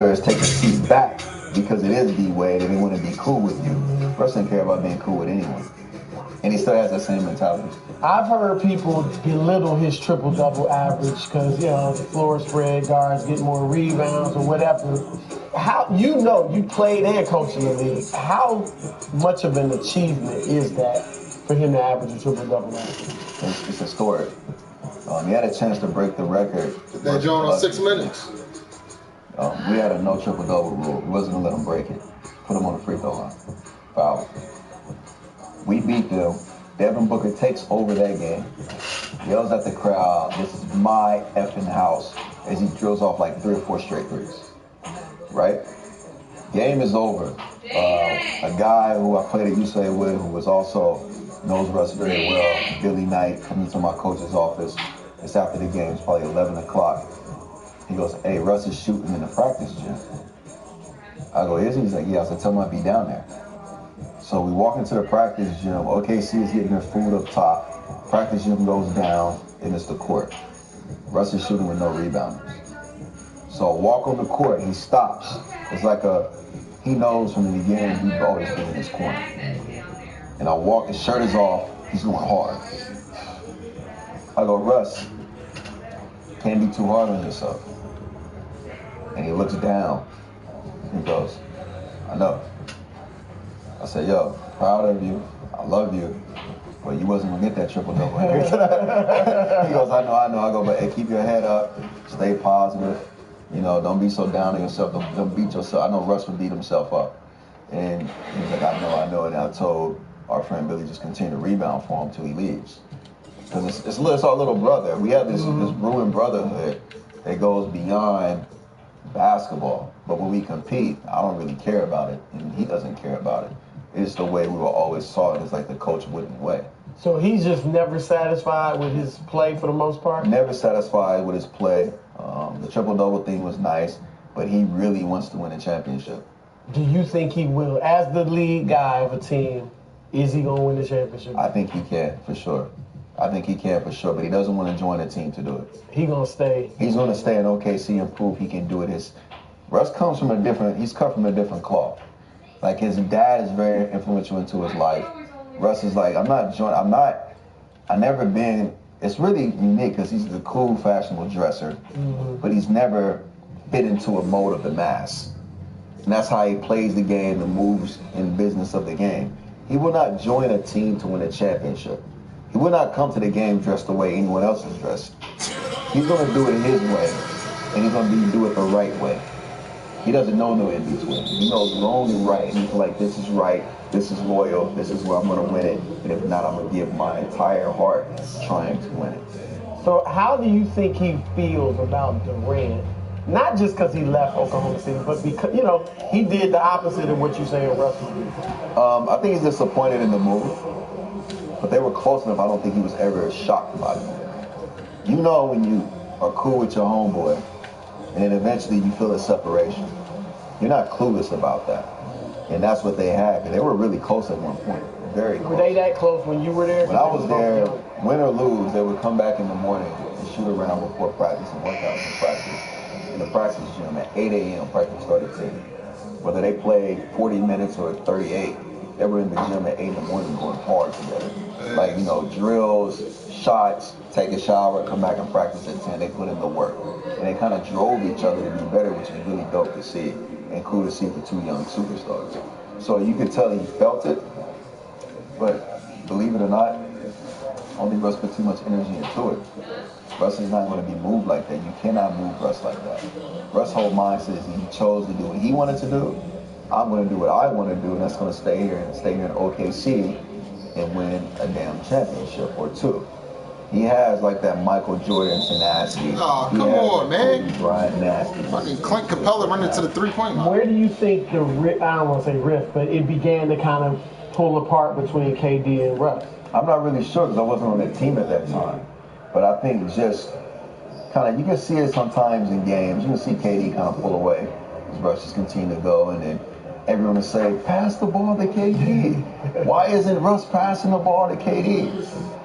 players take a seat back because it is D-Wade and they want to be cool with you. Russ doesn't care about being cool with anyone. And he still has that same mentality. I've heard people belittle his triple-double average because, the floor spread guards get more rebounds or whatever. How you played and coached in the league. How much of an achievement is that for him to average a triple-double average? It's historic. He had a chance to break the record. That joint on 6 minutes. We had a no triple-double rule. We wasn't going to let him break it. Put him on the free throw line. Foul. We beat them. Devin Booker takes over that game. Yells at the crowd, "This is my effing house," as he drills off like 3 or 4 straight threes. Right? Game is over. A guy who I played at UCLA with, who was also knows Russ very well, Billy Knight, comes into my coach's office. It's after the game. It's probably 11 o'clock. He goes, "Hey, Russ is shooting in the practice gym." I go, "Is he?" He's like, "Yeah." I said, "Tell him I'd be down there." So we walk into the practice gym. OKC is getting their food up top. Practice gym goes down, and it's the court. Russ is shooting with no rebounders. So I walk on the court, he stops. It's like he knows from the beginning he's always been in his corner. And I walk, his shirt is off, he's going hard. I go, "Russ, can't be too hard on yourself." And he looks down. He goes, "I know." I said, "Yo, proud of you. I love you. But you wasn't going to get that triple-double." He goes, "I know." I go, "But hey, keep your head up. Stay positive. Don't be so down on yourself. Don't beat yourself." I know Russ would beat himself up. And he was like, I know. And I told our friend Billy, just continue to rebound for him until he leaves. Because it's our little brother. We have this brewing brotherhood that goes beyond basketball. But when we compete, I don't really care about it, and he doesn't care about it. It's the way we were always taught. It's like the coach wouldn't way. So he's just never satisfied with his play for the most part? Never satisfied with his play. The triple-double thing was nice, but he really wants to win a championship. Do you think he will? As the lead guy of a team, is he going to win the championship? I think he can, for sure. But he doesn't want to join a team to do it. He's going to stay. He's going to stay in OKC and prove he can do it. Russ comes from he's cut from a different cloth. Like, his dad is very influential into his life. Russ is like, it's really unique because he's the cool, fashionable dresser, but he's never fit into a mold of the mass. And that's how he plays the game and moves in business of the game. He will not join a team to win a championship. He will not come to the game dressed the way anyone else is dressed. He's going to do it his way, and he's going to do it the right way. He doesn't know no in between. He knows wrong and right, and he's like, this is right, this is loyal, this is where I'm going to win it, and if not, I'm going to give my entire heart trying to win it. So how do you think he feels about Durant? Not just because he left Oklahoma City, but because, he did the opposite of what you're saying Russell did. I think he's disappointed in the move, but they were close enough. I don't think he was ever shocked by it. When you are cool with your homeboy, and then eventually you feel a separation. You're not clueless about that. And that's what they had. They were really close at one point. Very close. Were they that close when you were there? When I was there, win or lose, they would come back in the morning and shoot around before practice and work out in practice. In the practice gym at 8 a.m. practice started to. Whether they played 40 minutes or 38, they were in the gym at 8 in the morning going hard together. Like, drills, shots, take a shower, come back and practice at 10. They put in the work. And they kind of drove each other to be better, which is really dope to see. And cool to see for 2 young superstars. So you could tell he felt it, but believe it or not, only Russ put too much energy into it. Russ is not going to be moved like that. You cannot move Russ like that. Russ' whole mind says he chose to do what he wanted to do. I'm going to do what I want to do, and that's going to stay here in OKC and win a damn championship or 2. He has like that Michael Jordan tenacity. Oh, come on, man. Brian nasty. Fucking Clint Capella running to the 3-point line. Where do you think I don't want to say rift, but it began to kind of pull apart between KD and Russ? I'm not really sure because I wasn't on that team at that time. But I think just kind of, you can see it sometimes in games. You can see KD kind of pull away as Russ just continue to go, and then everyone will say, pass the ball to KD. Why isn't Russ passing the ball to KD?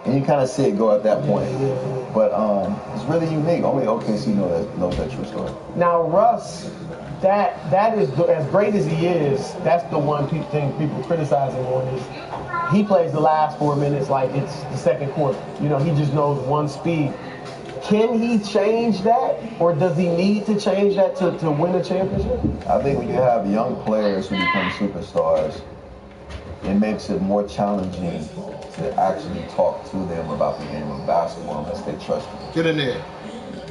And you kind of see it go at that point. But it's really unique. Only OKC knows that true story. Now, Russ that is as great as he is. That's the one thing people criticize him on is he plays the last 4 minutes like it's the second quarter. You know, he just knows one speed. Can he change that, or does he need to change that to win a championship? I think when you have young players who become superstars, it makes it more challenging to actually talk to them about the game of basketball unless they trust you. Get in there.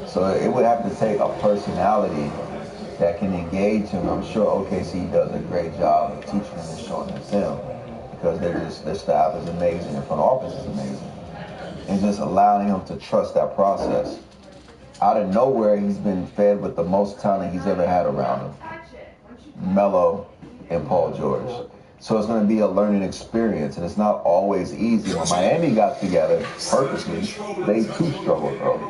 So it would have to take a personality that can engage him. I'm sure OKC does a great job of teaching him and showing him film because their staff is amazing, their front office is amazing. And just allowing him to trust that process. Out of nowhere, he's been fed with the most talent he's ever had around him. Melo and Paul George. So it's going to be a learning experience, and it's not always easy. When Miami got together purposely, they too struggled early.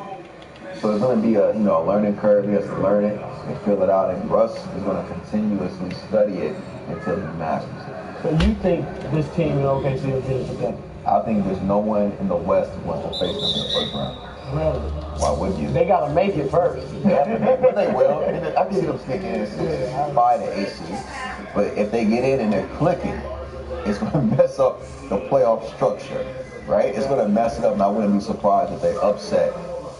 So it's going to be a learning curve. He has to learn it and fill it out, and Russ is going to continuously study it until he masters it. So you think this team in OKC will get it together? I think there's no one in the West who wants to face them in the first round. Really? Why would you? They got to make it first. Yeah, but they will. I can see them sneaking in 5 to 8 seed. But if they get in and they're clicking, it's going to mess up the playoff structure, right? It's going to mess it up, and I wouldn't be surprised if they upset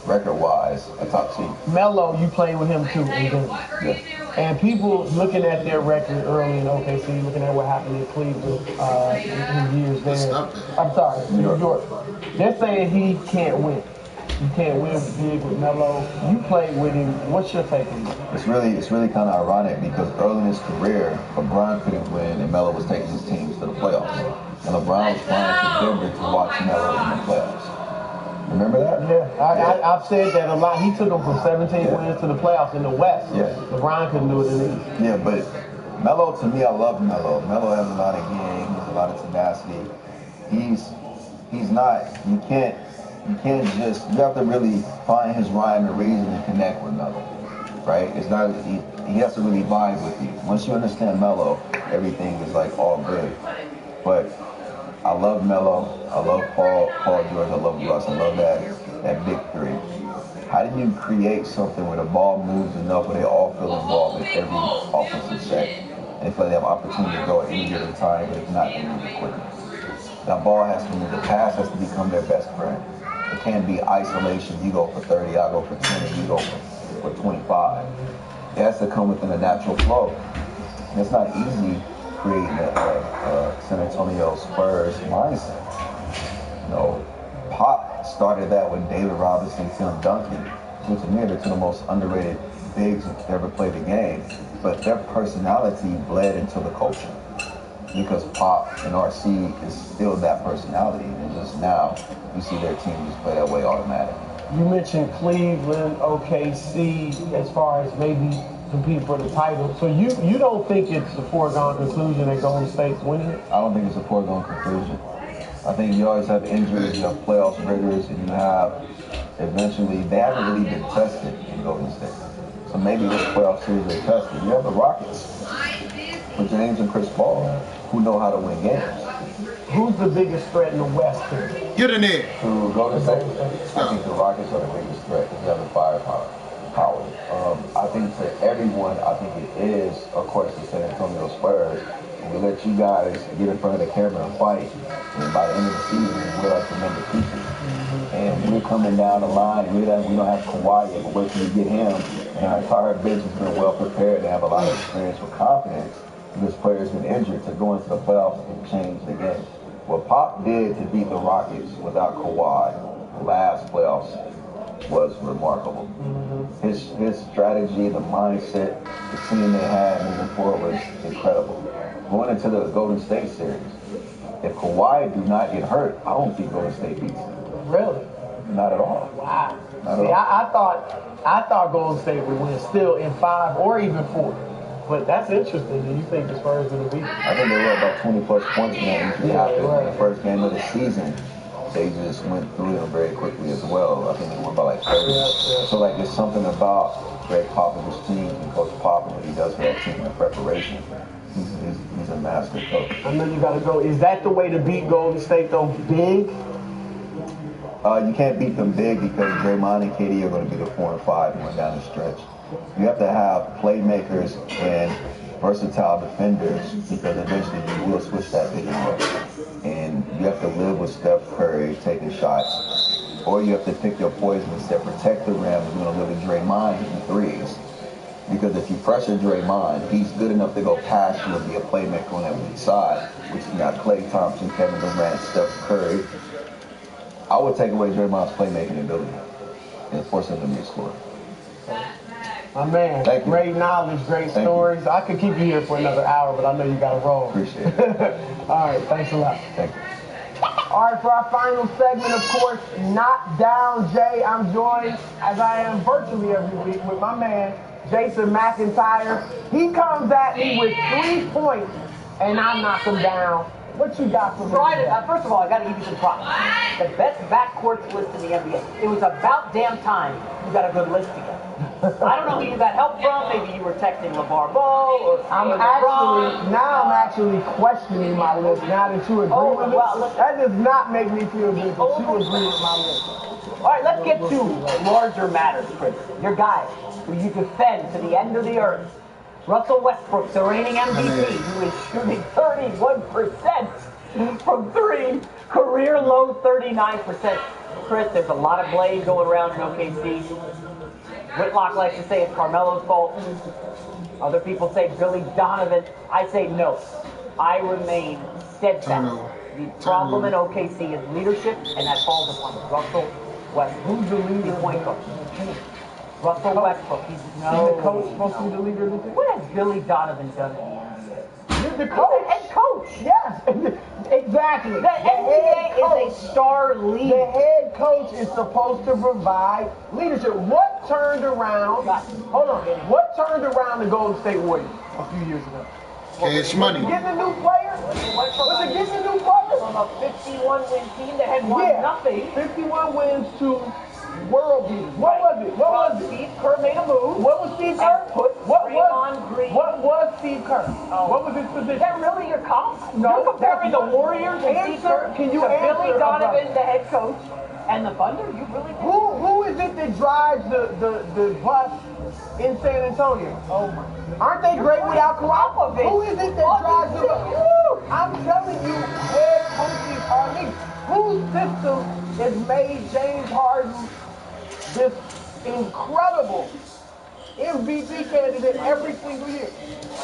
record-wise a top seed. Melo, you played with him too in Denver. Yeah. And people looking at their record early in OKC, looking at what happened in Cleveland in years there. I'm sorry, New York. They're saying he can't win. You can't win big with Melo. You played with him. What's your take on that? It's really kind of ironic because early in his career, LeBron couldn't win and Melo was taking his teams to the playoffs. And LeBron was flying to Denver to watch Melo in the playoffs. Remember that? Yeah, I've said that a lot. He took them from 17 wins to the playoffs in the West. Yeah. LeBron couldn't do it in the East. Yeah, but Melo, to me, I love Melo. Melo has a lot of game. He has a lot of tenacity. He's not, you have to really find his rhyme and reason and connect with Melo, right? It's not, he has to really vibe with you. Once you understand Melo, everything is like all good. But I love Melo. I love Paul George. I love Russ. I love that big three. How do you create something where the ball moves enough where they all feel involved in every offensive set? And they feel they have opportunity to go at any given time, but it's not going to move quickly. That ball has to move. The pass has to become their best friend. It can't be isolation. You go for 30, I go for 20, you go for 25. It has to come within a natural flow. And it's not easy creating a San Antonio Spurs mindset. Pop started that with David Robinson, Tim Duncan, which to me are two of the most underrated bigs who've ever played the game. But their personality bled into the culture because Pop and RC is still that personality. And just now, you see their team just play that way automatically. You mentioned Cleveland, OKC, as far as maybe compete for the title. So you don't think it's a foregone conclusion that Golden State's winning it? I don't think it's a foregone conclusion. I think you always have injuries, you have playoff riggers, and you have eventually, they haven't really been tested in Golden State. So maybe this playoff series they're tested. You have the Rockets with James and Chris Paul who know how to win games. Who's the biggest threat in the West here? Get in there. To Golden State, I think the Rockets are the biggest threat because they have the firepower. I think to everyone, I think it is, of course, the San Antonio Spurs. We let you guys get in front of the camera and fight, and by the end of the season, we're like the number 2 team. And we're coming down the line, and we don't have Kawhi yet, but where can we get him? And our entire bench has been well prepared to have a lot of experience with confidence. This player's been injured to go into the playoffs and change the game. What Pop did to beat the Rockets without Kawhi last playoffs was remarkable. His strategy, the mindset, the team they had moving forward was incredible. Going into the Golden State series, if Kawhi do not get hurt, I don't think Golden State beats them. Really? Not at all. Wow. Not See, at all. I thought Golden State would win still in 5 or even 4. But that's interesting. And you think the Spurs are going to beat them? I think they were about 20-plus points when that injury happened. In the first game of the season, they just went through them very quickly as well. I think they won by like 30. So like there's something about Greg Popovich's team and Coach Pop and what he does for that team in preparation. He's a master coach. I know you got to go. Is that the way to beat Golden State, though, big? You can't beat them big because Draymond and KD are going to be the 4 and 5 going down the stretch. You have to have playmakers and versatile defenders because eventually you will switch that pick and roll. And you have to live with Steph Curry taking shots. Or you have to pick your poison and say protect the rim. You're going to live with Draymond hitting threes. Because if you pressure Draymond, he's good enough to go past you and be a playmaker on that weak side, which you got Klay Thompson, Kevin Durant, Steph Curry. I would take away Draymond's playmaking ability and force him to be a scorer. My man, great knowledge, great stories. I could keep you here for another hour, but I know you got to roll. Appreciate it. All right, thanks a lot. Thank you. All right, for our final segment, of course, Not Down Jay. I'm joined, as I am virtually every week, with my man, Jason McIntyre. He comes at me with 3 points, and I knock him down. What you got for me? First of all, I got to give you some props. The best backcourts list in the NBA. It was about damn time you got a good list together. I don't know who you got help from. Maybe you were texting LeVar Ball or I'm actually questioning my list now that you agree with it. That does not make me feel good that you agree with my list. All right, let's get to larger matters, Chris. Your guy, who you defend to the end of the earth. Russell Westbrook, the reigning MVP, who is shooting 31% from three, career low 39%. Chris, there's a lot of blame going around in OKC. Whitlock likes to say it's Carmelo's fault. Other people say Billy Donovan. I say no. I remain steadfast. The problem in OKC is leadership, and that falls upon Russell Westbrook. Who's the leader? Point guard. Russell Westbrook. He's the coach supposed to be the leader of the team? What has Billy Donovan done? You're the coach. The head coach. Yes, exactly. The NBA is a star league. The head coach is supposed to provide leadership. What turned around? Hold on. What turned around the Golden State Warriors a few years ago? Cash money. Getting a new player? Was it getting a new player? From a 51-win team that had won nothing. 51 wins to world beaters. What was it? What was it? Steve Kerr made a move. What was Steve Kerr? What was Steve Kerr? What was his position? Is that really your comp? No. You're comparing the Warriors and Steve Kerr to Billy Donovan, the head coach, and the Thunder? You really think? Who is it that drives the bus in San Antonio? Oh my. Aren't they great without Kawhi? Who is it that drives the bus? I'm telling you, head coaches are leaders. Whose system has made James Harden this incredible MVP candidate every single year?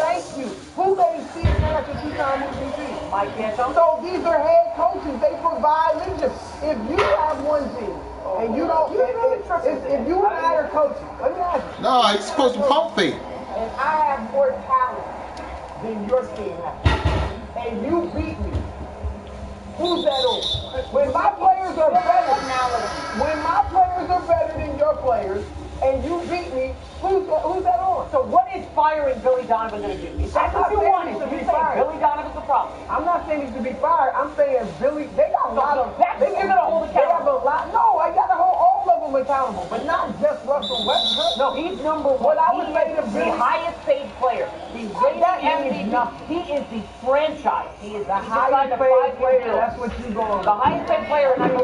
Thank you. Who made Steve Nash a two-time MVP? Mike D'Antoni. So these are head coaches. They provide leadership. If you have one team and you don't, if you and I are coaching, let me ask you. No, he's supposed to pump it. And I have more talent than your team has, and you beat me. Who's that on? When my players are better than your players, and you beat me, who's that on? So what is firing Billy Donovan going to do? If that's what you want, you say Billy Donovan's the problem. I'm not saying he should be fired. I'm saying Billy, they got a lot of... You're going to hold accountable. No, I got to hold all of them accountable, but not just Russell Westbrook. No, he's number one. He is the highest paid player. He's MVP. He is the franchise. He is the highest paid player. That's what you're going The highest paid player, and I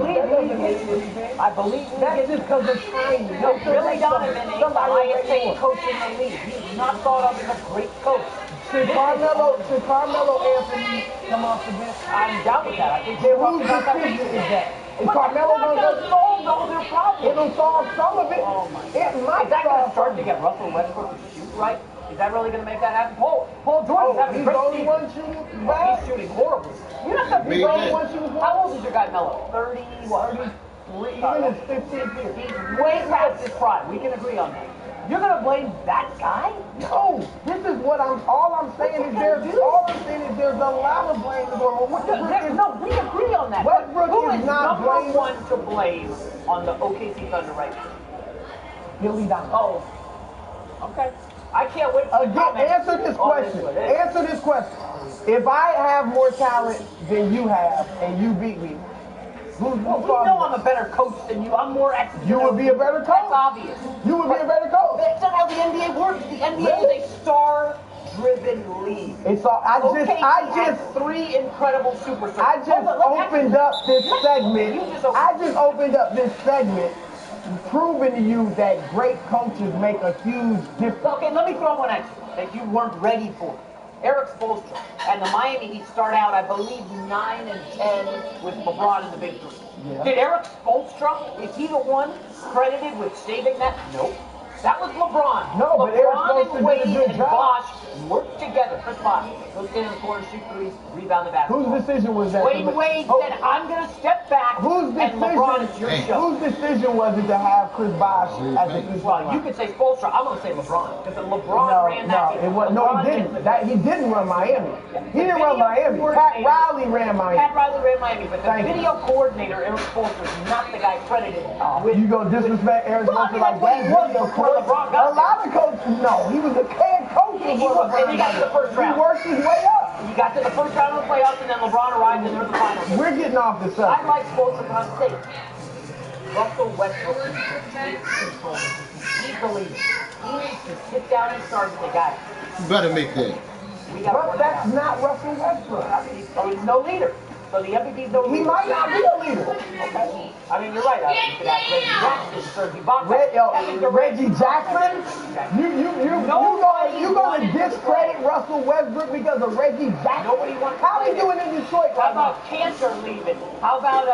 believe that's just because of timing. No, Billy Donovan is the highest paid coach in the league. He's not thought of as a great coach. Should Carmelo Anthony come off the bench? I'm down with that. I think whose decision is that? Is Carmelo going to solve all their problems? It'll solve some of it. Oh my God. It might Is that going to solve start some to get Russell Westbrook to shoot right? Is that really going to make that happen? Paul George is having he's a great the only season. one shooting bad? He's shooting horribly. You're not the He's the only one shooting bad? How old is your guy, Melo? 30, what? 33, even his 15th year. He's way past his prime. We can agree on that. You're going to blame that guy? No, this is what all I'm saying is there's a lot of blame going on. No, we agree on that. Westbrook who is is not number blamed. one to blame on the OKC Thunder right now? Billy Donovan. Oh, okay. I can't wait to answer this question. Answer this question. If I have more talent than you have and you beat me, we know I'm a better coach than you. I'm more executive. You would be a better coach. That's obvious. You would be a better coach. That's not how the NBA works. The NBA is a star-driven league. It's all. I just has three incredible superstars. I just opened up this segment proving to you that great coaches make a huge difference. Okay, let me throw one at you that you weren't ready for. Eric Spoelstra and the Miami Heat start out, I believe, 9 and 10 with LeBron in the Big Three. Yeah. Did Eric Spoelstra, is he the one credited with saving that? Nope. That was LeBron. No, but Eric LeBron Spoelstra and Wade did a good and job. Bosh worked together. Chris Bosh, go stand in the corner, shoot threes, rebound the basketball. Whose decision was that? Wade said, I'm going to step back, Whose and LeBron, it's your show. Whose decision was it to have Chris Bosh as the East? Well, you could say Spoelstra. I'm going to say LeBron. Because LeBron ran that team. No, he didn't. He didn't run Miami. He didn't run Miami. Pat Riley ran Miami. Pat Riley ran Miami, but the video coordinator, Eric Spoelstra, is not the guy credited with. You gonna disrespect Eric Spoelstra like that? A lot of coaches, no. He was a head coach. And he got to the first round. He worked his way up. He got to the first round of the playoffs, and then LeBron arrived, and there's the finals. We're getting off the subject. I like Spoelstra, but I'm saying Russell Westbrook needs control. He's the leader. He needs to sit down and start with the guy. You better make that. But that's not Russell Westbrook. So he's no leader. So the MVP's no leader. He might not be a leader. Okay. I mean, you're right. You could ask Reggie Jackson, Serge Ibaka. Reggie Jackson? You gonna discredit Russell Westbrook because of Reggie Jackson? Nobody wants to How play they doing in Detroit How right now? about Cantor leaving? How about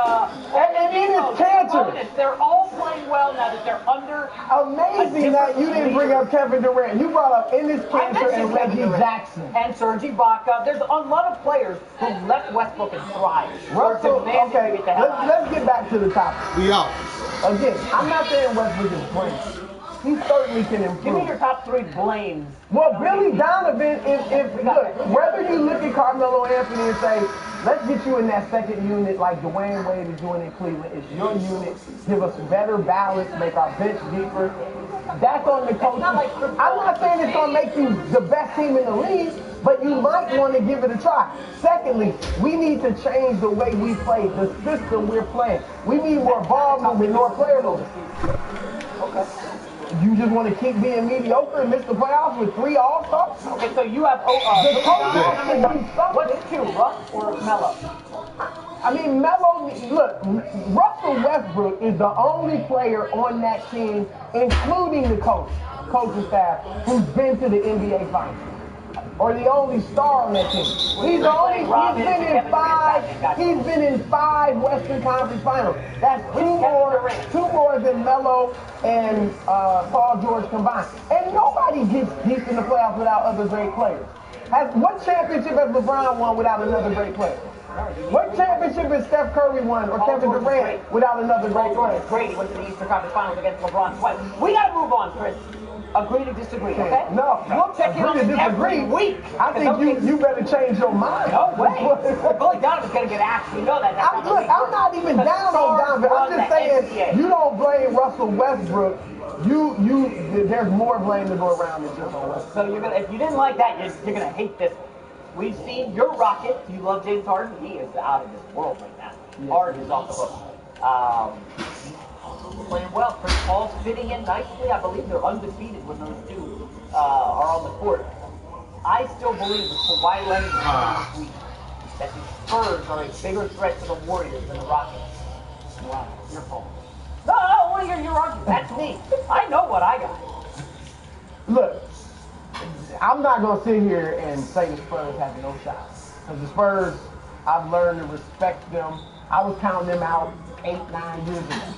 And it is Cantor. They're all playing well now that they're under. Amazing that you didn't bring up Kevin Durant. You brought up Ennis Cantor and Reggie Jackson. And Serge Ibaka. There's a lot of players who left Westbrook and thrive. Russell, okay, let's get back to the topic. We out. Again, I'm not saying Westbrook is great. He certainly can improve. Give me your top 3 blames. Well, Billy Donovan, look, whether you look at Carmelo Anthony and say, let's get you in that second unit like Dwayne Wade is doing in Cleveland. It's your unit. Give us better balance, make our bench deeper. That's on the coach. I'm not saying it's going to make you the best team in the league, but you might want to give it a try. Secondly, we need to change the way we play, the system we're playing. We need more ball movement, more player movement. Okay. You just want to keep being mediocre and miss the playoffs with 3 All-Stars? Okay, so you have the coach has to do something. What's 2, Russ or Melo? I mean, Melo, look, Russell Westbrook is the only player on that team, including the coaching staff, who's been to the NBA Finals. Or the only star on that team. He's been in 5 Western Conference Finals. That's 2 more than Melo and Paul George combined. And nobody gets deep in the playoffs without other great players. What championship has LeBron won without another great player? What championship has Steph Curry won or Kevin Durant without another great player? Great. He went to the Eastern Conference Finals against LeBron twice. We got to move on, Chris. Agree to disagree, okay? No. We'll check in on this every week. I think you better change your mind. No way. Billy Donovan's going to get asked. You know that. I'm not even down on Donovan. I'm just saying, you don't blame Russell Westbrook. There's more blame to go around than just on Westbrook. So if you didn't like that, you're gonna hate this. We've seen your Rocket. You love James Harden. He is out of this world right now. Yeah. Harden is off the hook. Playing well. Chris Paul's fitting in nicely. I believe they're undefeated when those 2 are on the court. I still believe that Kawhi Leonard this week that the Spurs are a bigger threat to the Warriors than the Rockets. Wow, your fault. No, you're arguing. That's me. I know what I got. Look, I'm not going to sit here and say the Spurs have no shot. Because the Spurs, I've learned to respect them. I was counting them out 8-9 years ago.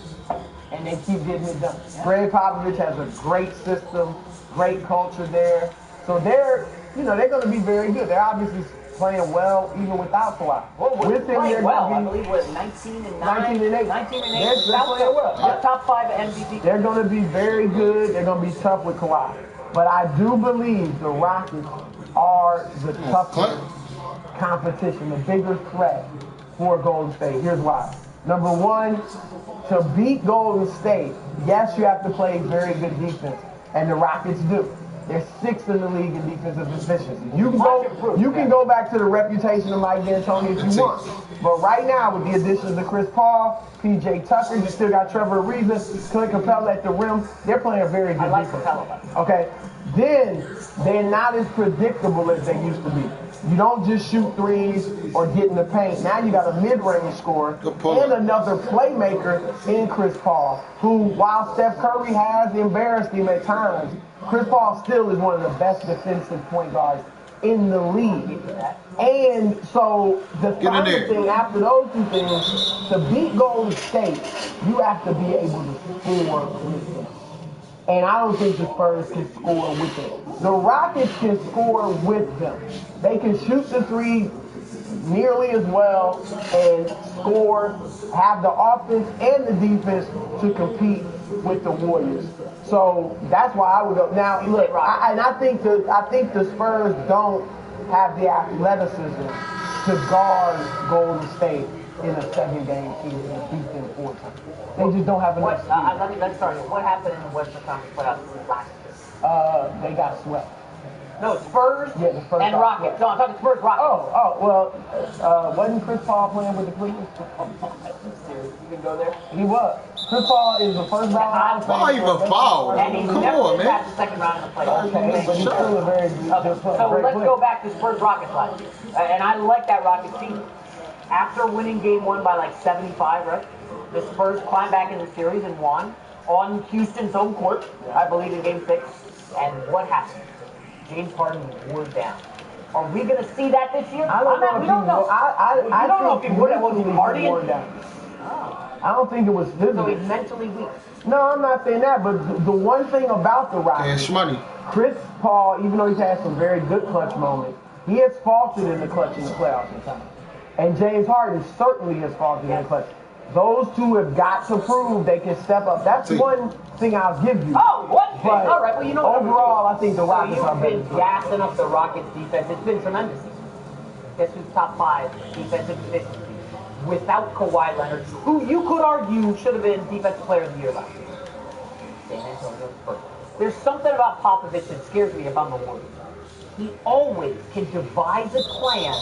And they keep getting it done. Greg Popovich has a great system, great culture there. So they're going to be very good. They're obviously playing well even without Kawhi. With him, they're well. I believe we're 19 and 9. 19 and 8. 19 and 8. They're playing well. Top 5 MVP. They're going to be very good. They're going to be tough with Kawhi. But I do believe the Rockets are the toughest competition, the bigger threat for Golden State. Here's why. Number one, to beat Golden State, yes, you have to play very good defense, and the Rockets do. They're 6th in the league in defensive efficiency. You can go back to the reputation of Mike D'Antoni if you want. But right now, with the additions of Chris Paul, P.J. Tucker, you still got Trevor Ariza, Clint Capella at the rim. They're playing a very good defense. Capella. Okay. then they're not as predictable as they used to be. You don't just shoot threes or get in the paint. Now you got a mid-range scorer and another playmaker in Chris Paul, who, while Steph Curry has embarrassed him at times, Chris Paul still is one of the best defensive point guards in the league. And so the final thing after those two things, to beat Golden State, you have to be able to score with them. And I don't think the Spurs can score with them. The Rockets can score with them. They can shoot the three nearly as well and score, have the offense and the defense to compete with the Warriors. So that's why I would go. Now, look, I think the Spurs don't have the athleticism to guard Golden State in a second-game season and beat them 4 times. They just don't have enough speed. Let's start here. What happened in the Western Conference playoffs last year? They got swept. No, Spurs, the Spurs and Rockets. No, I'm talking Spurs, Rockets. Wasn't Chris Paul playing with the Clippers? You can go there. He was. Chris Paul is the first round. Why even foul? And he Come never on, got man. the second round of the playoffs. Okay, but he's still a very good player. So let's go back to Spurs Rockets last year. And I like that Rockets team. After winning game 1 by like 75, right? The Spurs climbed back in the series and won on Houston's home court, I believe, in game 6. And what happened? James Harden wore down. Are we going to see that this year? I don't know. We don't know. I don't know if he wore down. I don't think it was physical. So he's mentally weak. No, I'm not saying that, but the one thing about the Rockets, Cash money. Chris Paul, even though he's had some very good clutch moments, he has faltered in the clutch in the playoffs sometimes. And James Harden certainly has faltered in the clutch. Those two have got to prove they can step up. That's one thing I'll give you. Oh, one thing. But all right, well, you know overall, I think the Rockets are better. You've been gassing up the Rockets defense. It's been tremendous. Guess who's top 5 defensive efficiency? Without Kawhi Leonard, who you could argue should have been Defensive Player of the Year last year. San Antonio Spurs. There's something about Popovich that scares me about the Warriors. He always can devise a plan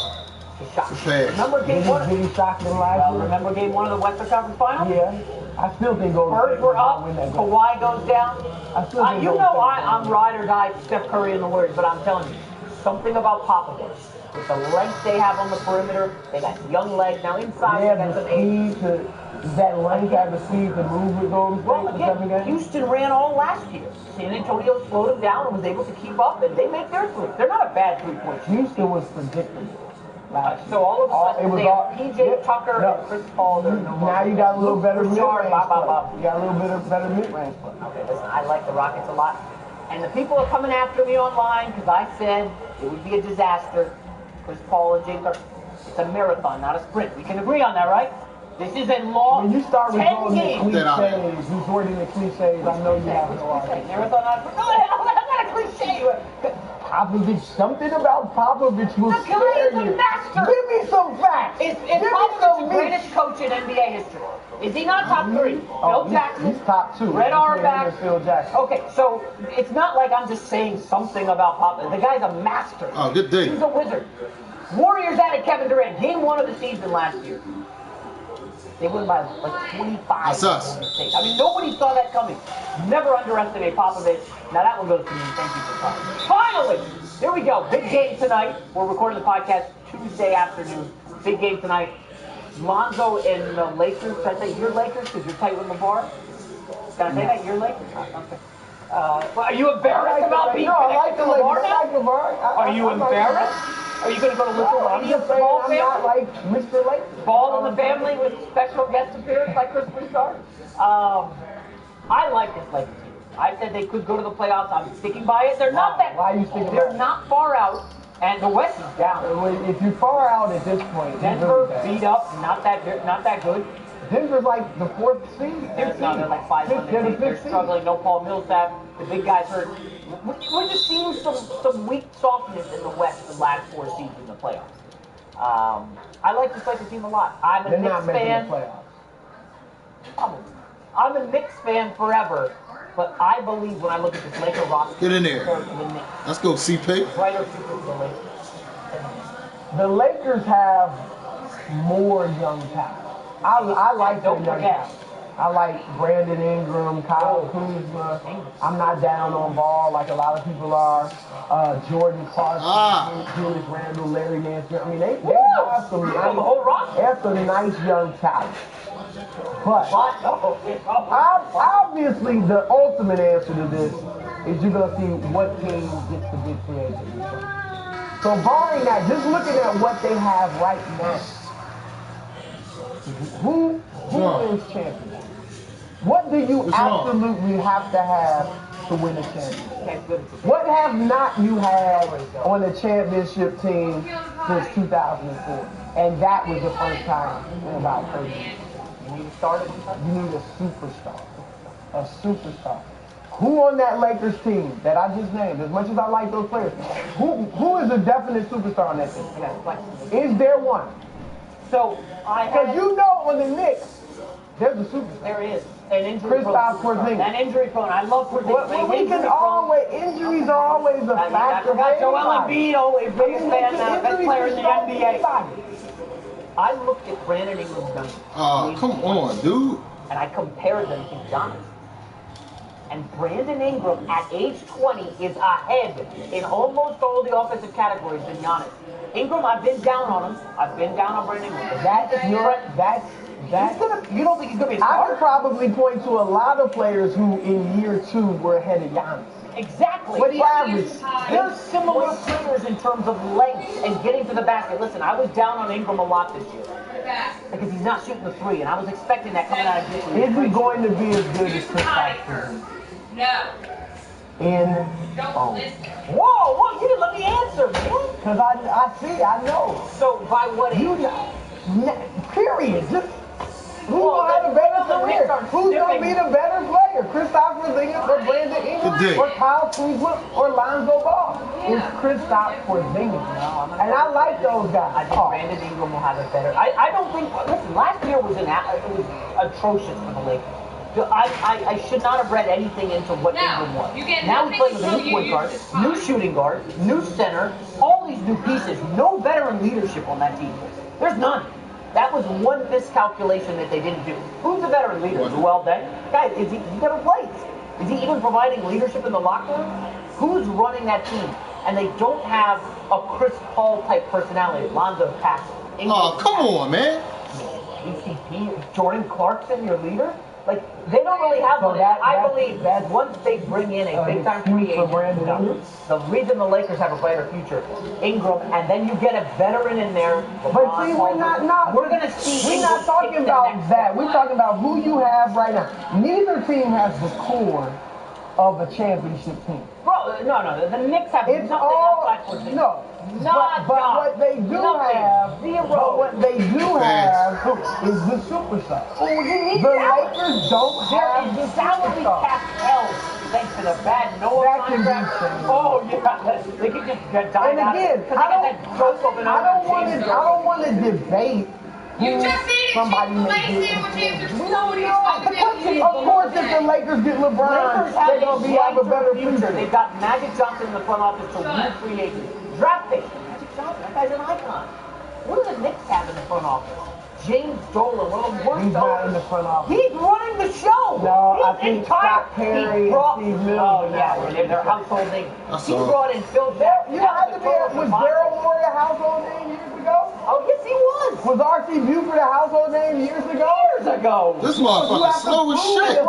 to shock. Remember game 1? Did he shock them last year? Remember game 1 of the Western Conference Finals? Yeah. I still think Spurs were up, Kawhi goes down. You know I'm ride or die for Steph Curry and the Warriors, but I'm telling you, something about Popovich. With the length they have on the perimeter, they got young legs. Now inside, they have the speed to. Does that length have the speed to move with Golden State? Houston ran all last year. San Antonio slowed them down and was able to keep up, and they make their three. They're not a bad three-point shooter. Houston was predictable. So all of a sudden, they have PJ Tucker and Chris Paul. Now you got a little better mid-range play. You got a little bit of better mid-range play. Okay, listen, I like the Rockets a lot. And the people are coming after me online because I said it would be a disaster. Chris Paul and James Harden. It's a marathon, not a sprint. We can agree on that, right? This is a long 10 games. When you start resorting to cliches, I know you have no idea. Marathon, not a sprint. No, that's not a cliche. Popovich, something about Popovich will scare you. The guy is a master. Give me some facts. Is Popovich the greatest coach in NBA history? Is he not top 3? Phil Jackson. He's top 2. Red Auerbach. Phil Jackson. Okay, so it's not like I'm just saying something about Popovich. The guy's a master. Oh, good day. He's a wizard. Warriors added Kevin Durant. Game 1 of the season last year. They win by like 25. That's us. I mean, nobody saw that coming. Never underestimate Popovich. Now that one goes to me. Thank you for coming. Finally, here we go. Big game tonight. We're recording the podcast Tuesday afternoon. Big game tonight. Lonzo and the Lakers. Should I say your Lakers because you're tight with LeVar? Can I say that? Your Lakers? Okay. Well, are you embarrassed about being connected to LeVar now? Are you embarrassed? Are you going to go to Lithuania for Ball family? I'm not like Mr. Lake. Ball in the family with special guest appearance like Chris Broussard? I like this Lakers team. I said they could go to the playoffs. I'm sticking by it. They're not that. Why are you sticking by it? They're not far out, and the West is down. If you're far out at this point, Denver beat up, not that good. Denver's like the 4th seed. No, they're like 500. They're struggling. No Paul Millsap. The big guys hurt. We're just seeing some weak softness in the West the last 4 seeds in the playoffs. I like this Lakers team a lot. I'm a Knicks fan. I'm a Knicks fan forever, but I believe when I look at this Laker roster, get in there. Let's go, CP. Brighter future for the Lakers. The Lakers have more young talent. I like their young talent. I like Brandon Ingram, Kyle Kuzma. I'm not down on Ball like a lot of people are. Jordan Clarkson, Julius Randle, Larry Nance. I mean, they have some nice young talent. But obviously, the ultimate answer to this is you're going to see what team gets the big free agent. So barring that, just looking at what they have right now, who wins championship? What do you absolutely have to have to win a championship? What have not you had on a championship team since 2004? And that was the first time in about 30 years. You need a superstar. A superstar. Who on that Lakers team that I just named, as much as I like those players, who is a definite superstar on that team? Is there one? So because you know on the Knicks, there's a superstar. There is. An injury Kristaps Porzingis. An injury prone. I love Porzingis. Injuries are always a factor. I forgot Joel Embiid, biggest fan, best player in the NBA. I looked at Brandon Ingram's numbers. Come on, dude. And I compared them to Giannis. And Brandon Ingram at age 20 is ahead in almost all the offensive categories than Giannis. Ingram, I've been down on him. I've been down on Brandon Ingram. You don't think he's going to be a starter? I could probably point to a lot of players who in year 2 were ahead of Giannis. Exactly. What the average? They're similar players in terms of length and getting to the basket. Listen, I was down on Ingram a lot this year because he's not shooting the 3, and I was expecting that coming out of this year. Is he going to be as good as Kristaps? No. Whoa, you didn't let me answer, man. Because I know. So by what age? Period. Who's going to have a better career? Who's going to be the better player? Kristaps Porzingis or Brandon Ingram or Kyle Kuzma or Lonzo Ball? It's Kristaps Porzingis. And I like those guys. I think Brandon Ingram will have a better. I don't think. Listen, last year was atrocious for the Lakers. I should not have read anything into what Ingram was. Now he's playing with a new point guard, new shooting guard, new center, all these new pieces. No veteran leadership on that team. There's none. That was one miscalculation that they didn't do. Who's the veteran leader? Joel Day? Guys, he never plays. Is he even providing leadership in the locker room? Who's running that team? And they don't have a Chris Paul type personality. Lonzo Paxson. Oh, come on, man. ECP, Jordan Clarkson, your leader? Like, they don't really have one. I believe that once they bring in a big-time free agent, the reason the Lakers have a brighter future, Ingram, and then you get a veteran in there. But see, we're not talking about that. We're talking about who you have right now. Neither team has the core of a championship team. Bro, no. The Knicks have nothing outside for this. No. But what they do have is the superstar. The Lakers don't have the salary cap held thanks to the bad Noah contract. Oh yeah, they can just die. And again, I don't want to debate. Somebody may get. Of course, if the Lakers get LeBron, they're gonna have a better future. They've got Magic Johnson in the front office to win free agents. Draft pick. Magic Johnson, that guy's an icon. What do the Knicks have in the front office? James Dolan, one of the worst. He's not in the front office. He's running the show. No, I think Scott Perry and Steve Mills. Oh yeah, they're household names. He brought in Phil Jackson. You don't have to be. Was Daryl Morey a household name years ago? Oh yes, he was. Was R.C. Buford a household name years ago? This motherfucker slow as shit.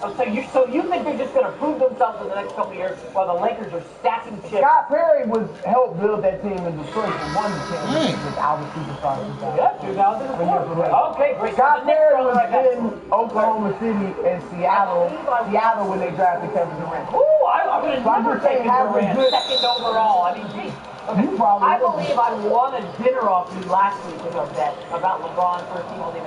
Okay. So you think they're just going to prove themselves in the next couple of years while the Lakers are stacking chips? Scott Perry helped build that team in Detroit and won the championship without a superstar. Yeah, 2004. Okay, great. Scott Perry was in Oklahoma City and Seattle when they drafted Kevin Durant. Ooh, I would have never taken Durant second overall. I mean, geez. Okay. I believe I won a dinner off you last week about LeBron first team all-day.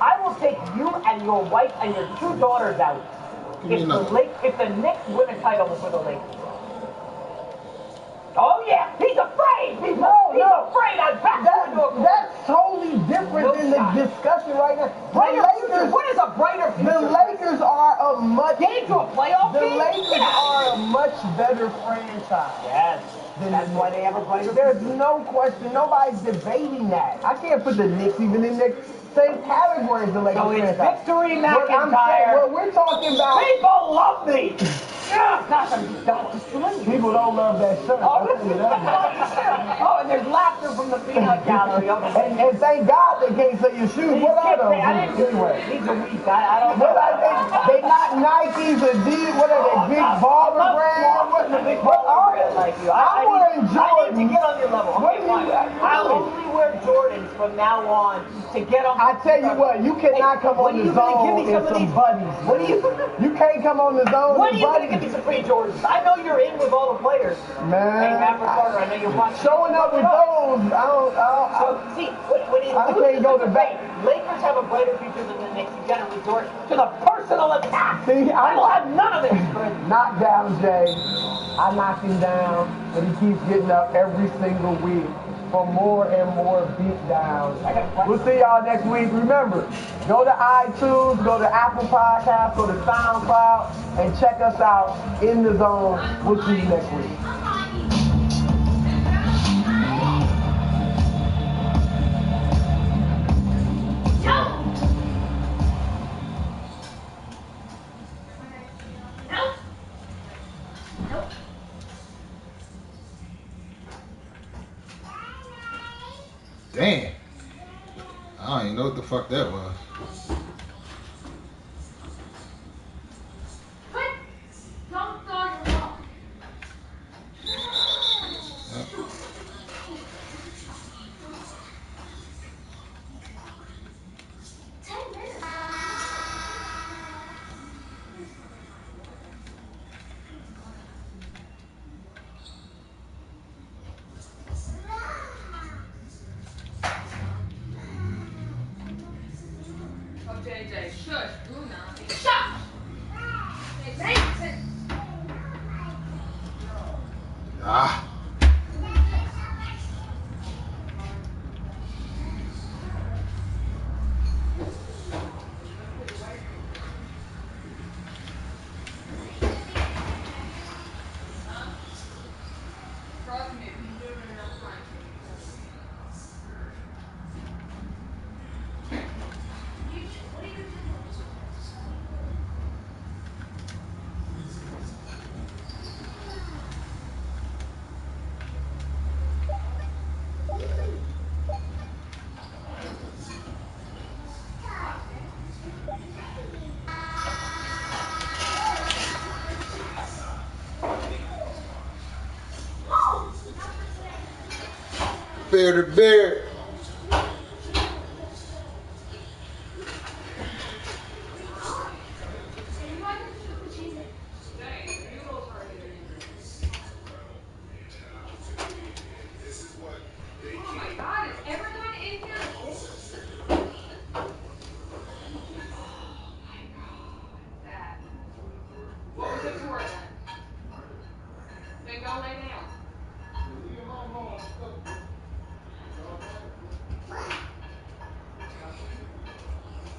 I will take you and your wife and your 2 daughters out if the Knicks win a title for the Lakers. Oh yeah, he's afraid. He's afraid. I'm back. That's totally different than in the discussion right now. Brighter future? What is a brighter future? The Lakers are a much... Get into a playoff The game? Lakers are a much better franchise. Yes. That's why they have a brighter There's future. no question. Nobody's debating that. I can't put the Knicks even in the same category as the Lakers So it's franchise. Victory What I'm saying, McIntyre. what we're talking about... People love me. Yeah, gosh, I'm just done destroying you. People don't love that shirt. Oh, I'll tell you that. oh, and there's laughter from the peanut gallery. And thank God they can't say your shoes. What are those? Anyway. These are weak. I don't know. What are they not Nikes, Adidas, what are they, big baller brand? What are they? Like you. I'm wearing I need to Jordans. get on your level. Okay, fine. I'll only wear Jordans from now on to get on. I tell you what, you cannot come on the zone give me and some buddies. What are you? You can't come on the zone When are and you gonna buddies. give me some free Jordans? I know you're in with all the players. Man, Hey, Maverick Carter, I know you're watching. showing up with those, So, see, I can't go to bed. Lakers have a brighter future than the Knicks. You gotta resort to the personal attack. See, I will have none of it. knock down Jay. I knock him down, but he keeps getting up every single week for more and more beat downs. We'll see y'all next week. Remember, go to iTunes, go to Apple Podcasts, go to SoundCloud, and check us out in the zone. We'll see you next week. Damn. I don't even know what the fuck that was. JJ, shush, Luna. Shush! Ah. Bear to bear. Oh my God, is everyone in here? What was it for then? Then go lay down.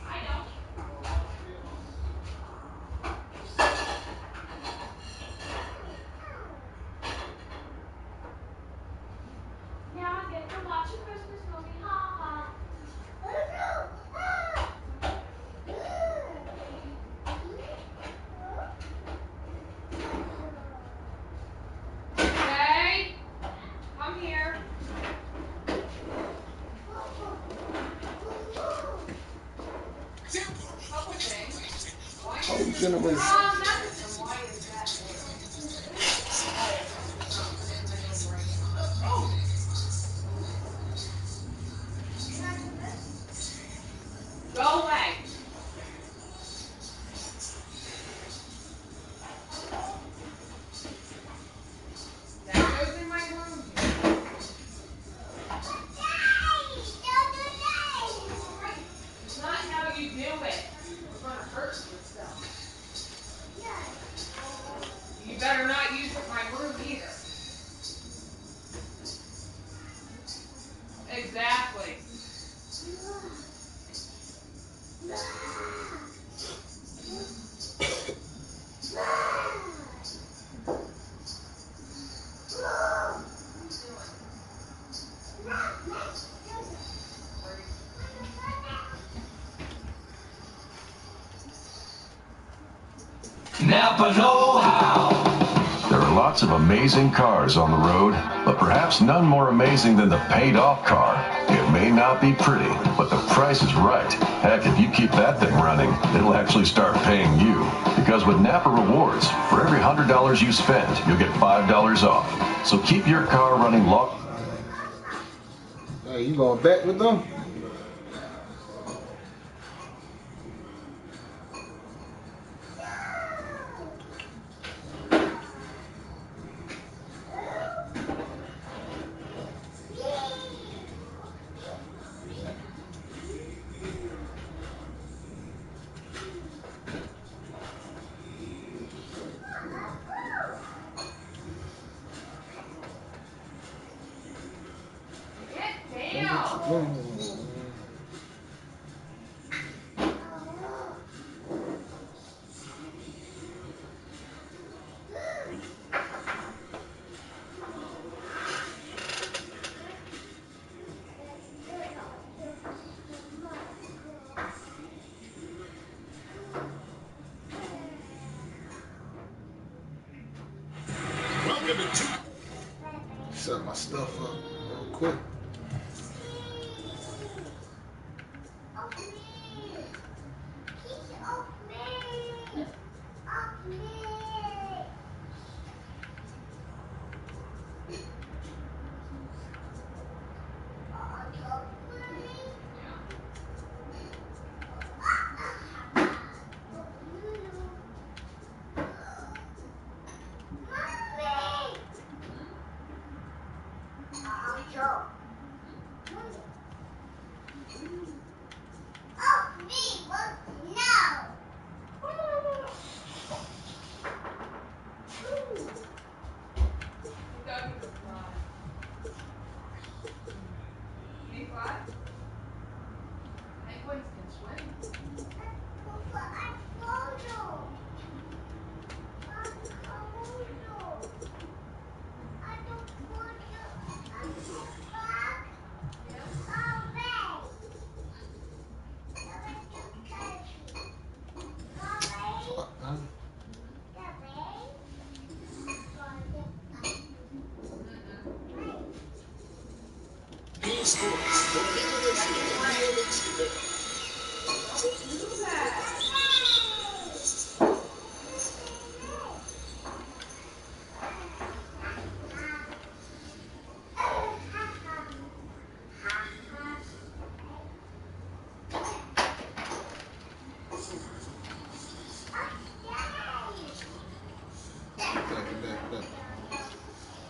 I know. Now I get to watch a Christmas movie, ha ha. Hey, come here. Couple things. Why Oh, gentlemen. nothing. Why is that there? Go away. That goes in my room. It's not how you do it. We're gonna hurt yourself. Napa know-how. There are lots of amazing cars on the road, but perhaps none more amazing than the paid-off car. It may not be pretty, but the price is right. Heck, if you keep that thing running, it'll actually start paying you. Because with Napa Rewards, for every $100 you spend, you'll get $5 off. So keep your car running long. Hey, you gonna bet with them? Set my stuff up real quick.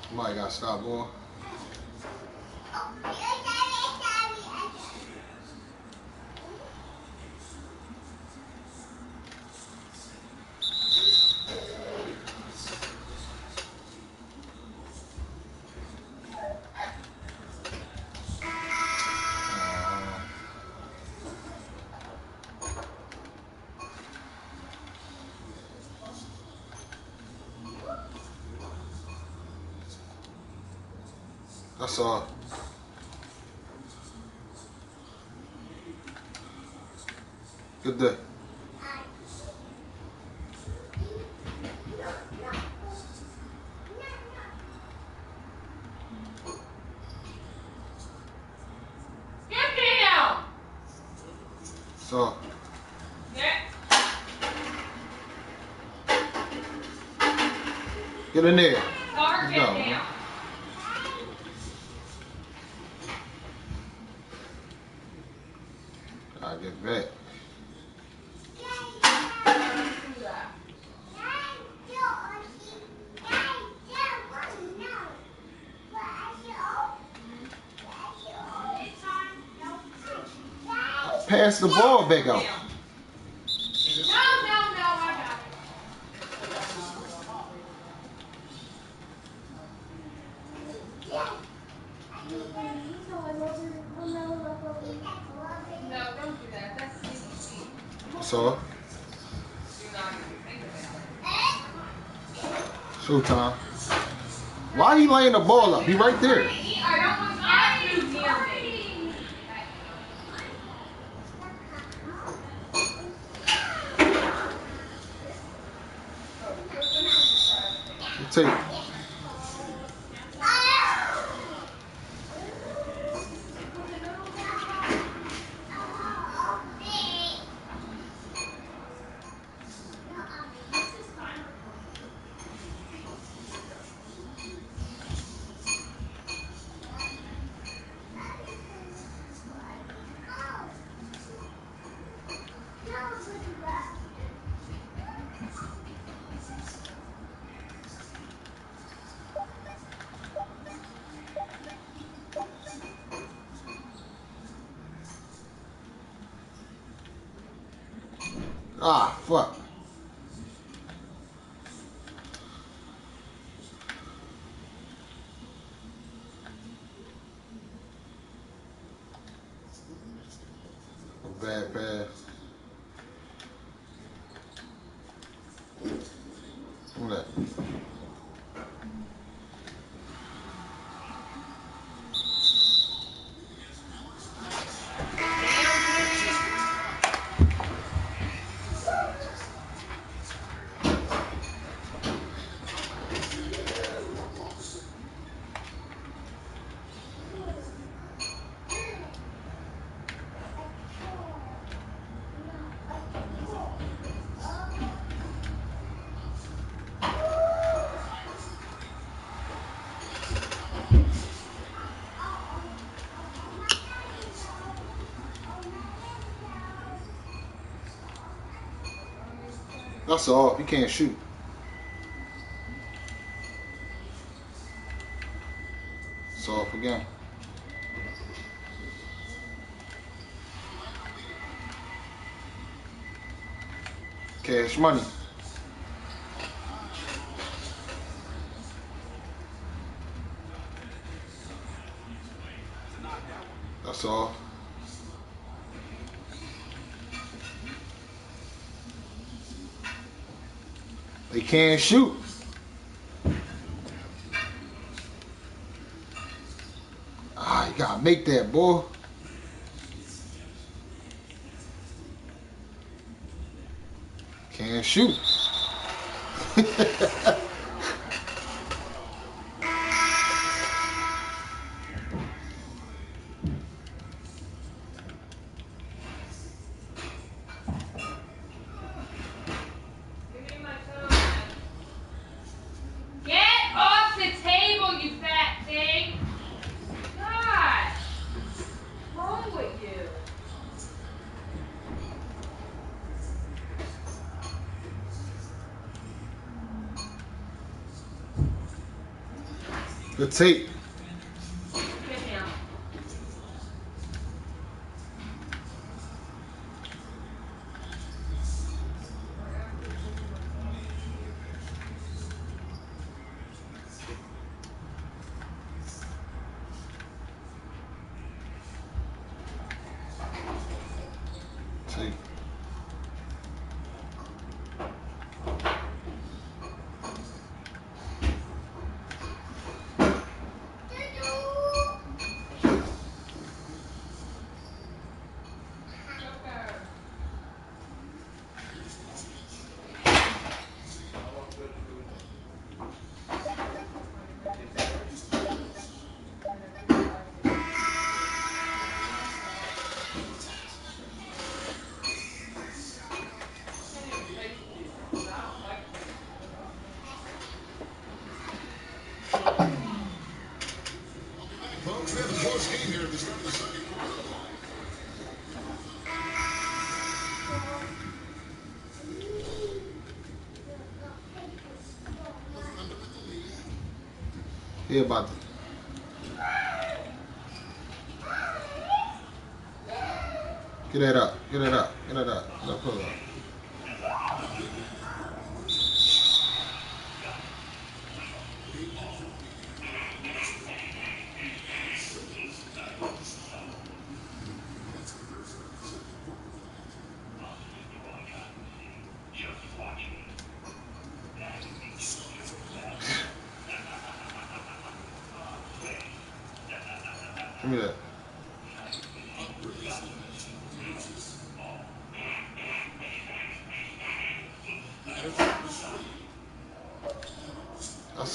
Somebody gotta stop going. That's all. Good day. So. Get in there. Let's go, man. I'll get back. Pass the ball back out. So, showtime. Why he laying the ball up? He right there. Tape. Ah, fuck. A bad pass. Look at that. That's all. You can't shoot. It's off again. Cash money. That's all. They can't shoot. Ah, you gotta make that, boy. Can't shoot. The tape. Tape. He about to. Get that up. Get that up. Get that up. Let pull up. Give me that. That's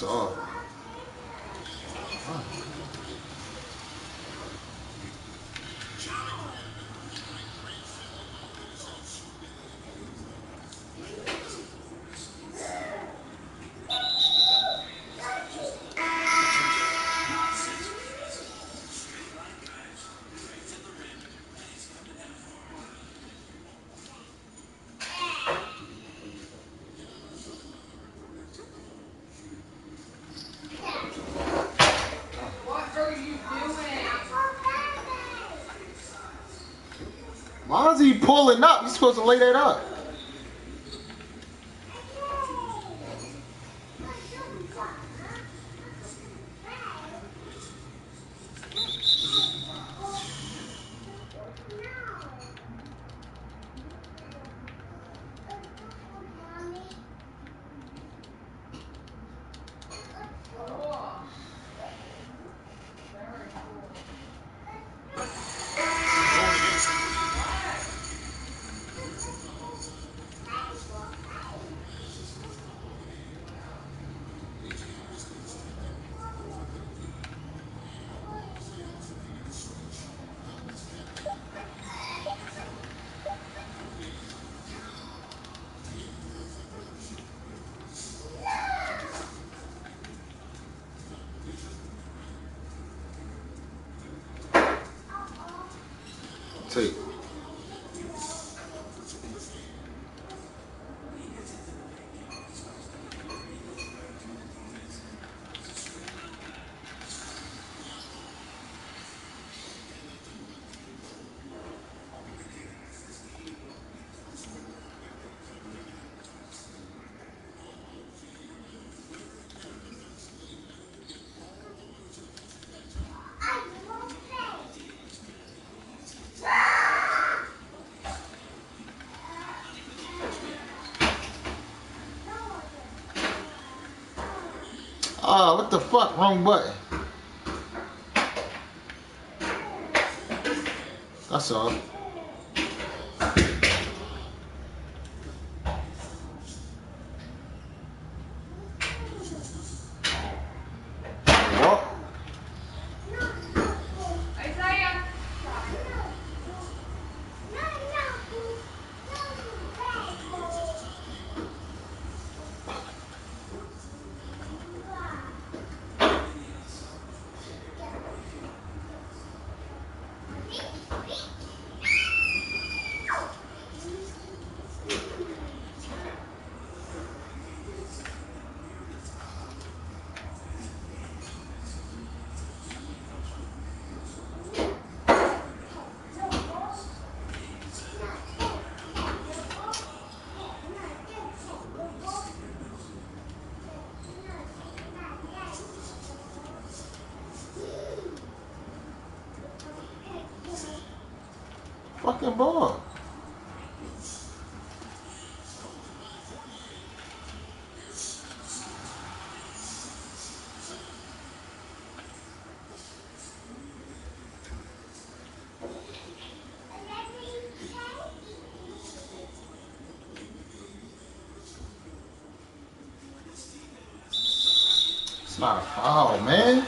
Why is he pulling up? He's supposed to lay that up. Take. Oh, what the fuck? Wrong button. That's all. Well, Isaiah. fucking ball. It's not a foul, man.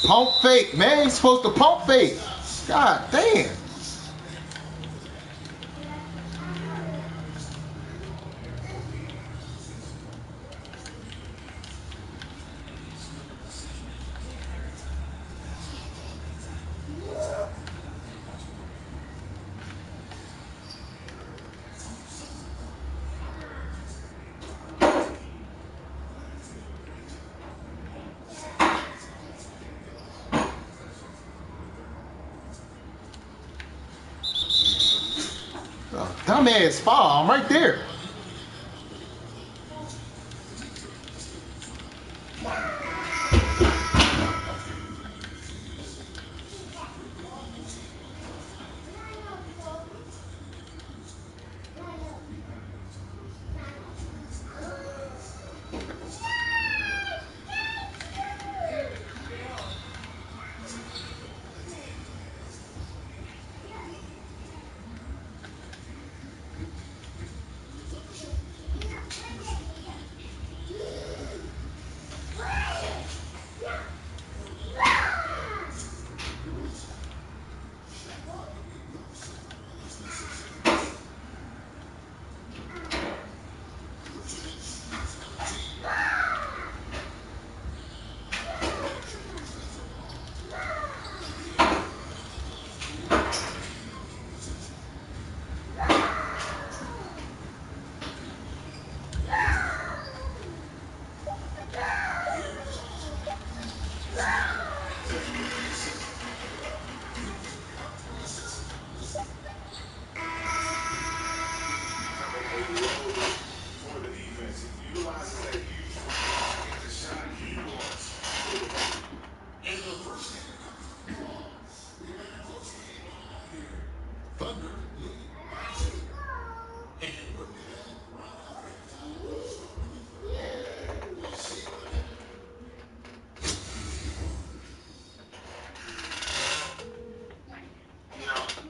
Pump fake, man. He's supposed to pump fake. God damn. dumbass fall. I'm right there.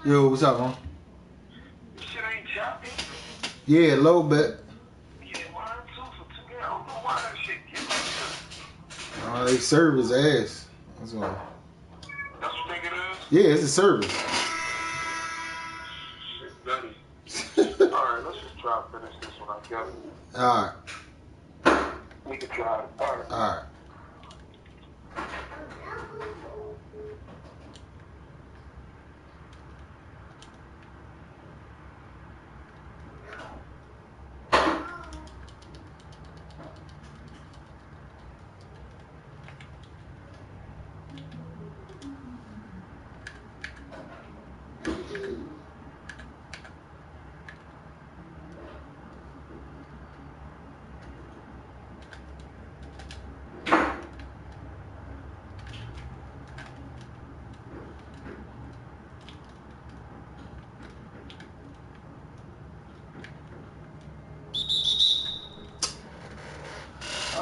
Yo, what's up, man? Shit ain't choppy. Yeah, a little bit. Yeah, mine too for 2 days. I don't know why that shit get like that. They serve his ass. That's all. That's what you think it is? Yeah, it's a service. Shit, nutty. Alright, let's just try to finish this one, I guess. Alright. We can try it. Alright. Alright.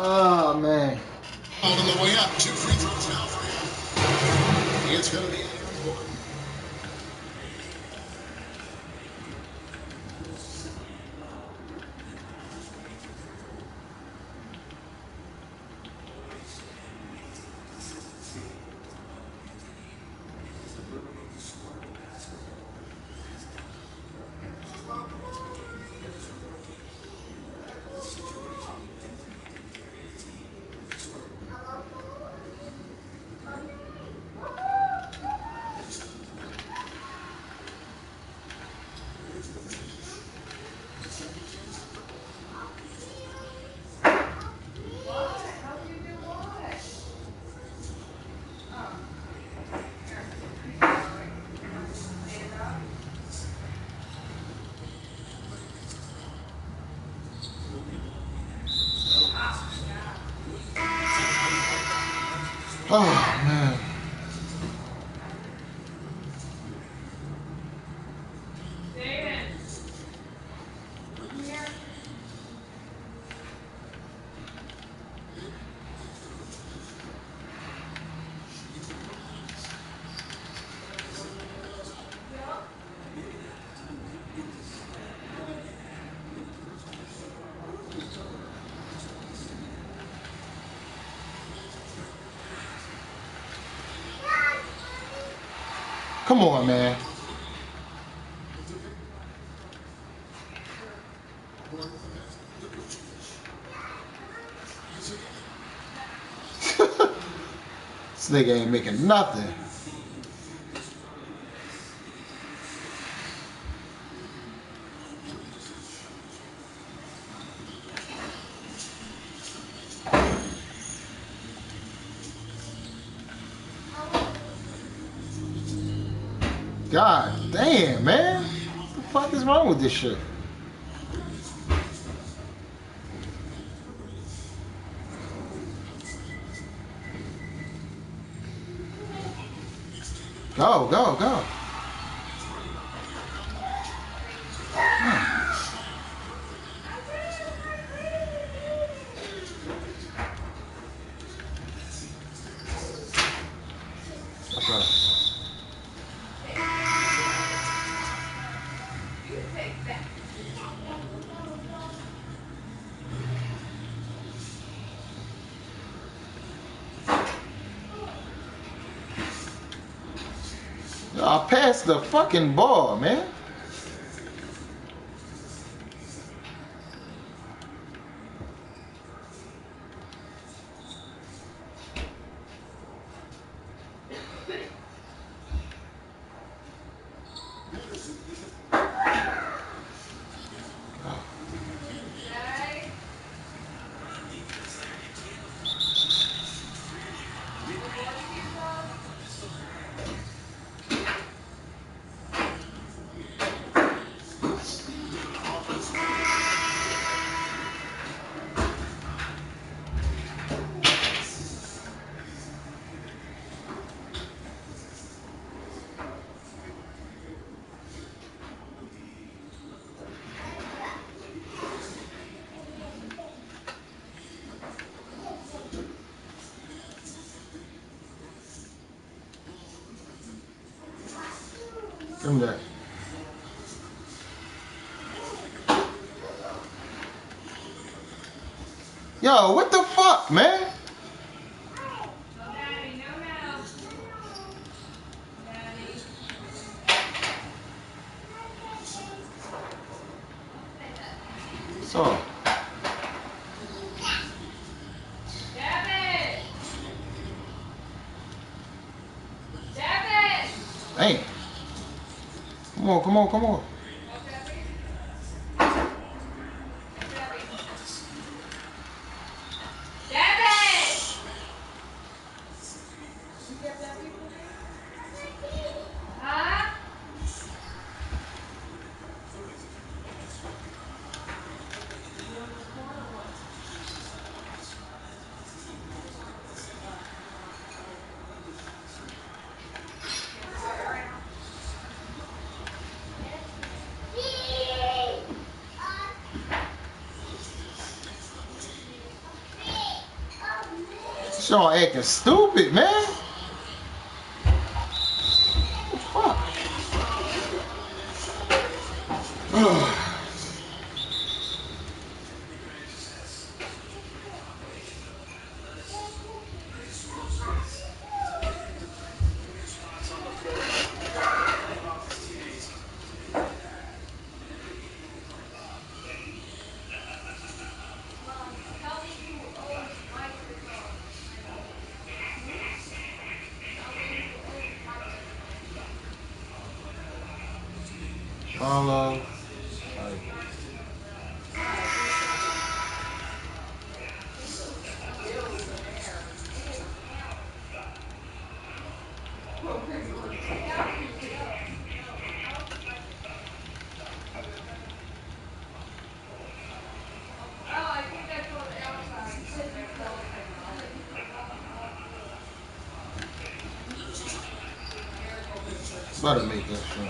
Oh, man. On the way up, 2 free throws now for him. It's going to be important. Oh, man. David. Come on, man. This nigga ain't making nothing. God damn, man. What the fuck is wrong with this shit? Go, go, go. That's right. I passed the fucking ball, man. Give me that. Yo, what the fuck, man? So. Hey. Come on, come on, come on. Y'all acting stupid, man. What the fuck? Follow. Better make that shit.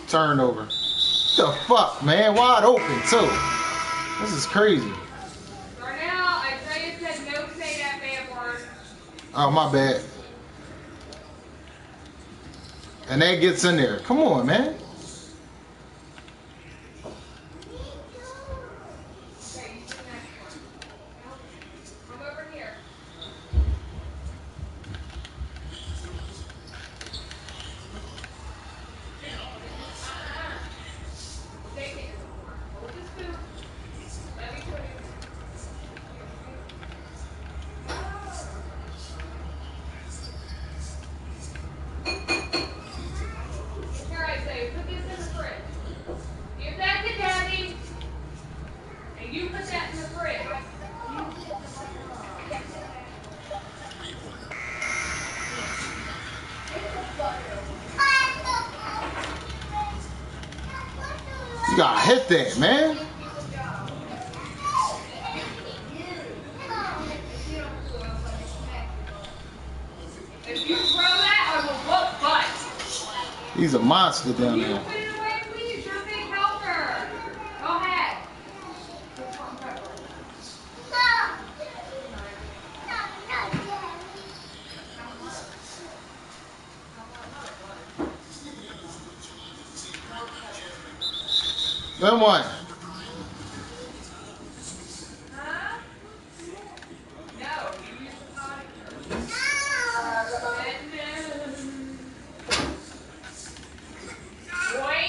Turnover. What the fuck, man? Wide open, too. This is crazy. Darnell, I tell you said no say that bad word. Oh, my bad. And that gets in there. Come on, man. You gotta hit that, man. If you throw that, I will whoop butt. He's a monster down You there. put it away, please. You're a big helper. Go ahead. Good one. Huh? No, you use the potty. Boy.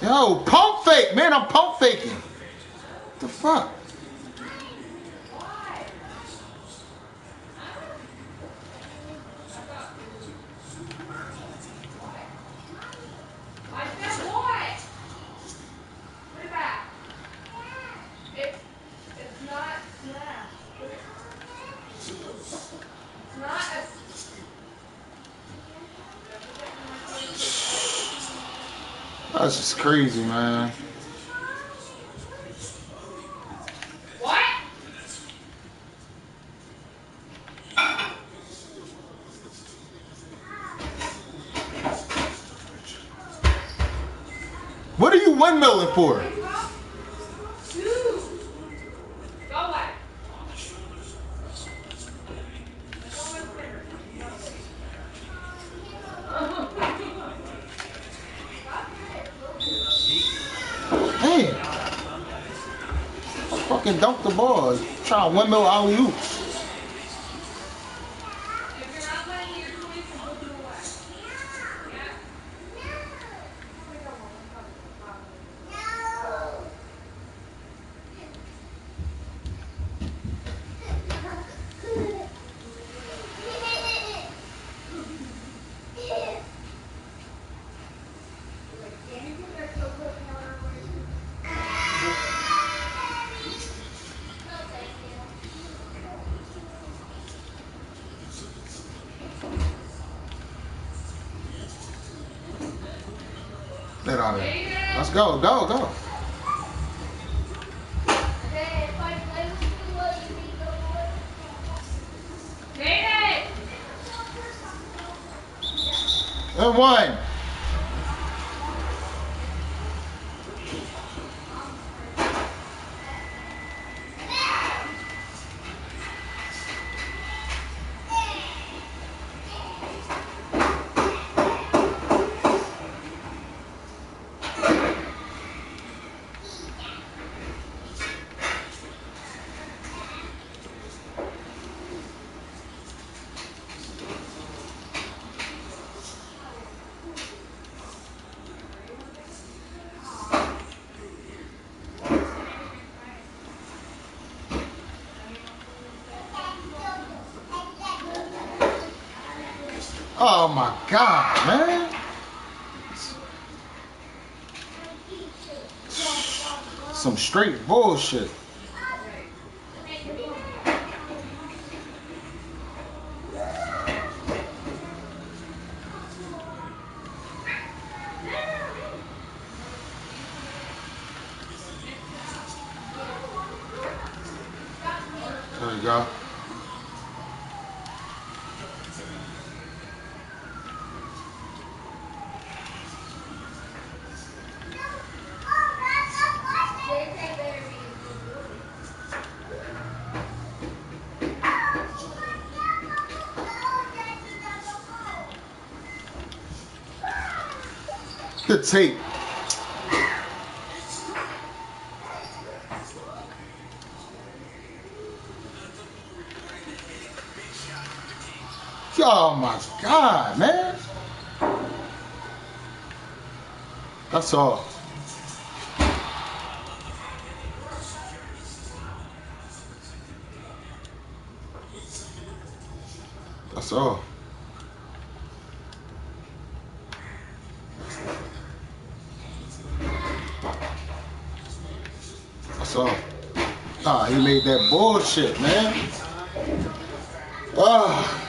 Yo, pump fake, man. I'm pump faking. What the fuck? I said what? Put it back. It's not. It's not a. That's just crazy, man. What? What are you windmilling for? Go away. Man. Fucking dunk the ball. Trying to windmill alley-oop. If you're not letting your toys, then put them away. Get out of there. Let's go, go, go. David! And one. Oh my God, man. Some straight bullshit. There you go. The tape. Oh my God, man. That's all. That's all. That's all. Ah, he made that bullshit, man. Ah.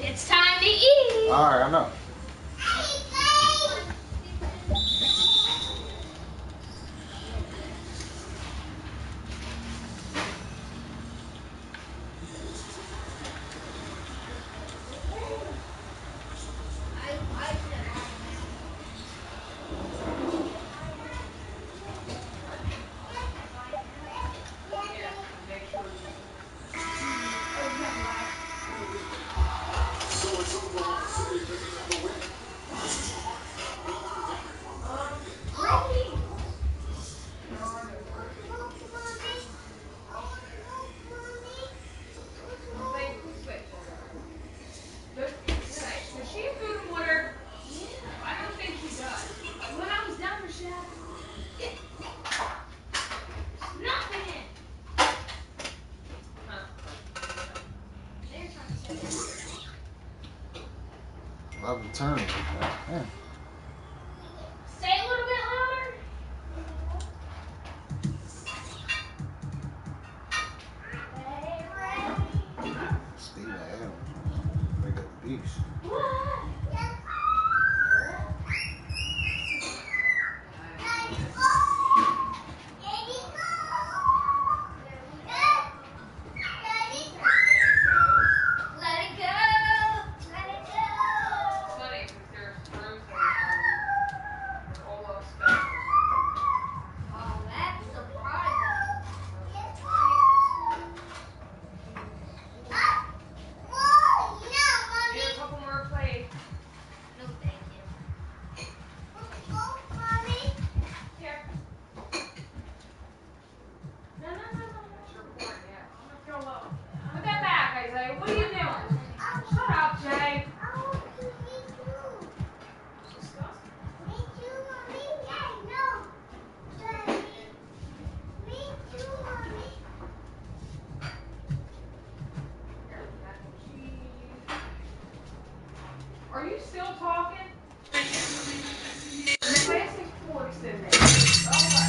It's time to eat. All right, I know. Love the turn. Yeah. Say a little bit louder. Steve Adams. Break up the beast. Put that back, Isaiah. What are you doing? Shut up, Jay. Are you still talking? The plastic forks in there. All right.